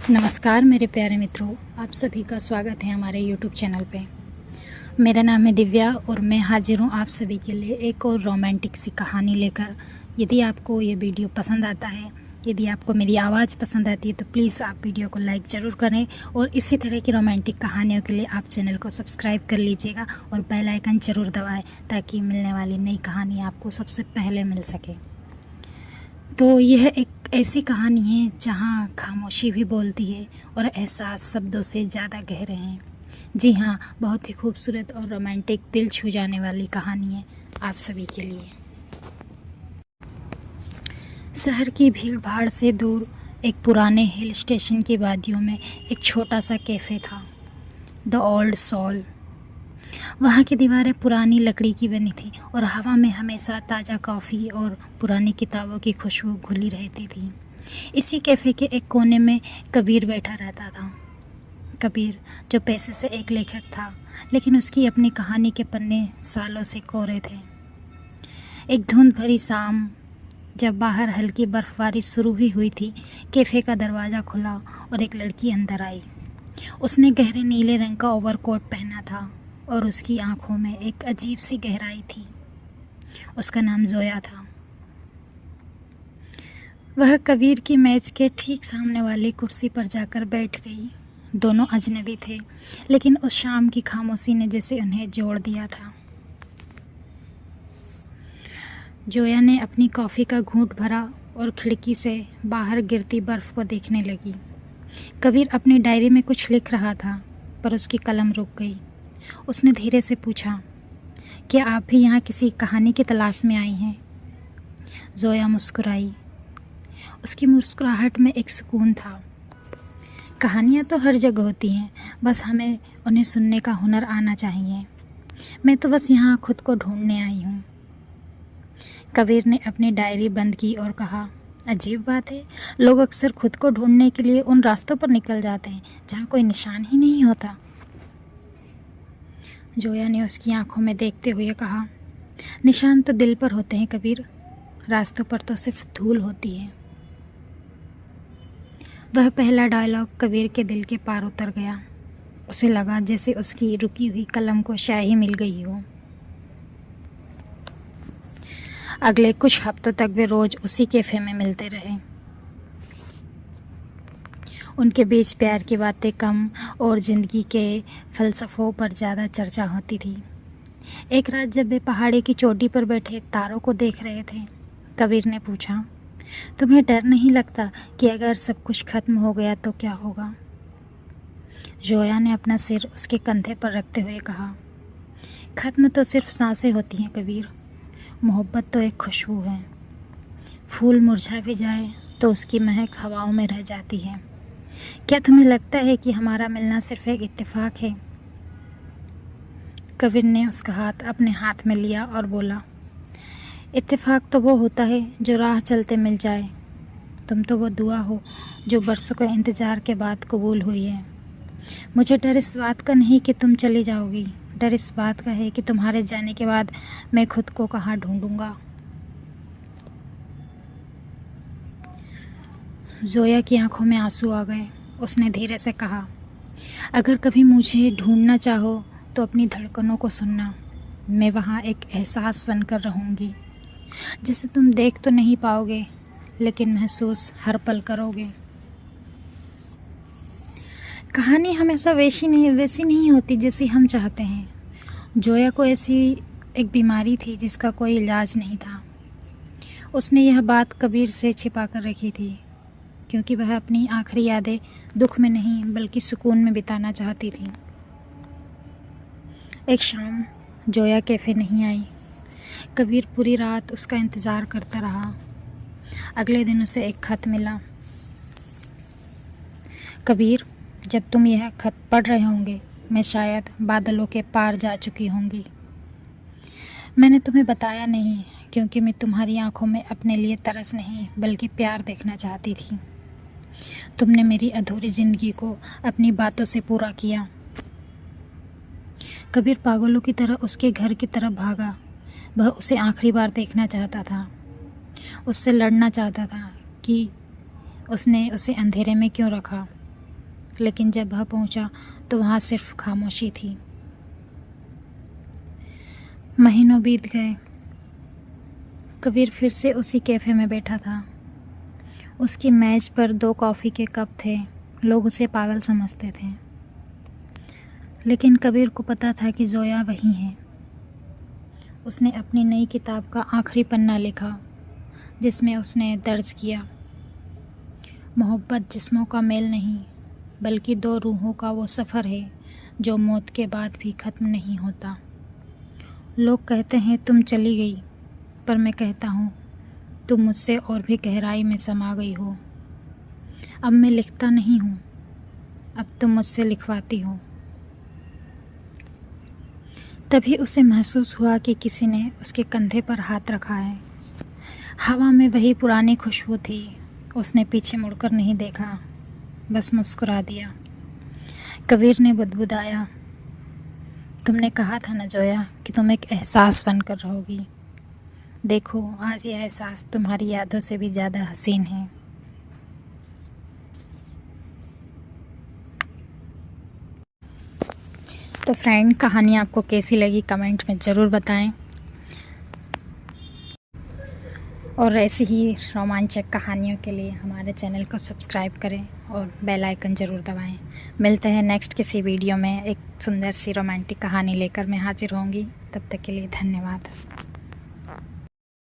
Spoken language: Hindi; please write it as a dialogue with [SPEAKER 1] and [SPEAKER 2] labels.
[SPEAKER 1] नमस्कार मेरे प्यारे मित्रों, आप सभी का स्वागत है हमारे YouTube चैनल पे। मेरा नाम है दिव्या और मैं हाजिर हूँ आप सभी के लिए एक और रोमांटिक सी कहानी लेकर। यदि आपको ये वीडियो पसंद आता है, यदि आपको मेरी आवाज़ पसंद आती है तो प्लीज़ आप वीडियो को लाइक ज़रूर करें और इसी तरह की रोमांटिक कहानियों के लिए आप चैनल को सब्सक्राइब कर लीजिएगा और बेल आइकन ज़रूर दबाएँ ताकि मिलने वाली नई कहानी आपको सबसे पहले मिल सके। तो यह एक ऐसी कहानी है जहाँ खामोशी भी बोलती है और एहसास शब्दों से ज़्यादा गहरे हैं। जी हाँ, बहुत ही खूबसूरत और रोमांटिक, दिल छू जाने वाली कहानी है आप सभी के लिए। शहर की भीड़ भाड़ से दूर एक पुराने हिल स्टेशन की वादियों में एक छोटा सा कैफ़े था, द ओल्ड सोल। वहाँ की दीवारें पुरानी लकड़ी की बनी थी और हवा में हमेशा ताज़ा कॉफ़ी और पुरानी किताबों की खुशबू घुली रहती थी। इसी कैफ़े के एक कोने में कबीर बैठा रहता था। कबीर जो पैसे से एक लेखक था, लेकिन उसकी अपनी कहानी के पन्ने सालों से कोरे थे। एक धुंध भरी शाम जब बाहर हल्की बर्फबारी शुरू ही हुई थी, कैफ़े का दरवाज़ा खुला और एक लड़की अंदर आई। उसने गहरे नीले रंग का ओवरकोट पहना था और उसकी आंखों में एक अजीब सी गहराई थी। उसका नाम जोया था। वह कबीर की मेज के ठीक सामने वाली कुर्सी पर जाकर बैठ गई। दोनों अजनबी थे, लेकिन उस शाम की खामोशी ने जैसे उन्हें जोड़ दिया था। जोया ने अपनी कॉफ़ी का घूंट भरा और खिड़की से बाहर गिरती बर्फ़ को देखने लगी। कबीर अपनी डायरी में कुछ लिख रहा था, पर उसकी कलम रुक गई। उसने धीरे से पूछा, क्या आप भी यहाँ किसी कहानी की तलाश में आई हैं? जोया मुस्कुराई। उसकी मुस्कुराहट में एक सुकून था। कहानियाँ तो हर जगह होती हैं, बस हमें उन्हें सुनने का हुनर आना चाहिए। मैं तो बस यहाँ खुद को ढूंढने आई हूँ। कबीर ने अपनी डायरी बंद की और कहा, अजीब बात है, लोग अक्सर खुद को ढूंढने के लिए उन रास्तों पर निकल जाते हैं जहाँ कोई निशान ही नहीं होता। जोया ने उसकी आंखों में देखते हुए कहा, निशान तो दिल पर होते हैं कबीर, रास्तों पर तो सिर्फ धूल होती है। वह पहला डायलॉग कबीर के दिल के पार उतर गया। उसे लगा जैसे उसकी रुकी हुई कलम को शायरी मिल गई हो। अगले कुछ हफ्तों तक वे रोज़ उसी कैफ़े में मिलते रहे। उनके बीच प्यार की बातें कम और ज़िंदगी के फ़लसफ़ों पर ज़्यादा चर्चा होती थी। एक रात जब वे पहाड़ी की चोटी पर बैठे तारों को देख रहे थे, कबीर ने पूछा, तुम्हें डर नहीं लगता कि अगर सब कुछ ख़त्म हो गया तो क्या होगा? जोया ने अपना सिर उसके कंधे पर रखते हुए कहा, ख़त्म तो सिर्फ सांसें होती हैं कबीर, मोहब्बत तो एक खुशबू है। फूल मुरझा भी जाए तो उसकी महक हवाओं में रह जाती है। क्या तुम्हें लगता है कि हमारा मिलना सिर्फ एक इत्तेफाक है? कबीर ने उसका हाथ अपने हाथ में लिया और बोला, इत्तेफाक तो वो होता है जो राह चलते मिल जाए। तुम तो वो दुआ हो जो बरसों के इंतज़ार के बाद कबूल हुई है। मुझे डर इस बात का नहीं कि तुम चली जाओगी, डर इस बात का है कि तुम्हारे जाने के बाद मैं खुद को कहाँ ढूंढूंगा। जोया की आंखों में आंसू आ गए। उसने धीरे से कहा, अगर कभी मुझे ढूंढना चाहो तो अपनी धड़कनों को सुनना। मैं वहाँ एक एहसास बनकर रहूँगी जिसे तुम देख तो नहीं पाओगे, लेकिन महसूस हर पल करोगे। कहानी हमेशा वैसी नहीं होती जैसी हम चाहते हैं। जोया को ऐसी एक बीमारी थी जिसका कोई इलाज नहीं था। उसने यह बात कबीर से छिपा कर रखी थी, क्योंकि वह अपनी आखिरी यादें दुख में नहीं बल्कि सुकून में बिताना चाहती थी। एक शाम जोया कैफ़े नहीं आई। कबीर पूरी रात उसका इंतज़ार करता रहा। अगले दिन उसे एक खत मिला। कबीर, जब तुम यह खत पढ़ रहे होंगे, मैं शायद बादलों के पार जा चुकी होंगी। मैंने तुम्हें बताया नहीं, क्योंकि मैं तुम्हारी आंखों में अपने लिए तरस नहीं बल्कि प्यार देखना चाहती थी। तुमने मेरी अधूरी ज़िंदगी को अपनी बातों से पूरा किया। कबीर पागलों की तरह उसके घर की तरफ भागा। वह उसे आखिरी बार देखना चाहता था, उससे लड़ना चाहता था कि उसने उसे अंधेरे में क्यों रखा। लेकिन जब वह पहुंचा तो वहाँ सिर्फ खामोशी थी। महीनों बीत गए। कबीर फिर से उसी कैफ़े में बैठा था। उसकी मेज़ पर 2 कॉफ़ी के कप थे। लोग उसे पागल समझते थे, लेकिन कबीर को पता था कि ज़ोया वही है। उसने अपनी नई किताब का आखिरी पन्ना लिखा, जिसमें उसने दर्ज किया, मोहब्बत जिस्मों का मेल नहीं, बल्कि 2 रूहों का वो सफ़र है जो मौत के बाद भी ख़त्म नहीं होता। लोग कहते हैं तुम चली गई, पर मैं कहता हूँ तुम मुझसे और भी गहराई में समा गई हो। अब मैं लिखता नहीं हूँ, अब तुम मुझसे लिखवाती हो। तभी उसे महसूस हुआ कि किसी ने उसके कंधे पर हाथ रखा है। हवा में वही पुरानी खुशबू थी। उसने पीछे मुड़कर नहीं देखा, बस मुस्कुरा दिया। कबीर ने बुदबुदाया, तुमने कहा था ना जोया कि तुम एक एहसास बनकर रहोगी। देखो, आज यह एहसास तुम्हारी यादों से भी ज़्यादा हसीन है। तो फ्रेंड, कहानी आपको कैसी लगी कमेंट में ज़रूर बताएं, और ऐसी ही रोमांचक कहानियों के लिए हमारे चैनल को सब्सक्राइब करें और बेल आइकन ज़रूर दबाएं। मिलते हैं नेक्स्ट किसी वीडियो में एक सुंदर सी रोमांटिक कहानी लेकर मैं हाजिर होंगी। तब तक के लिए धन्यवाद।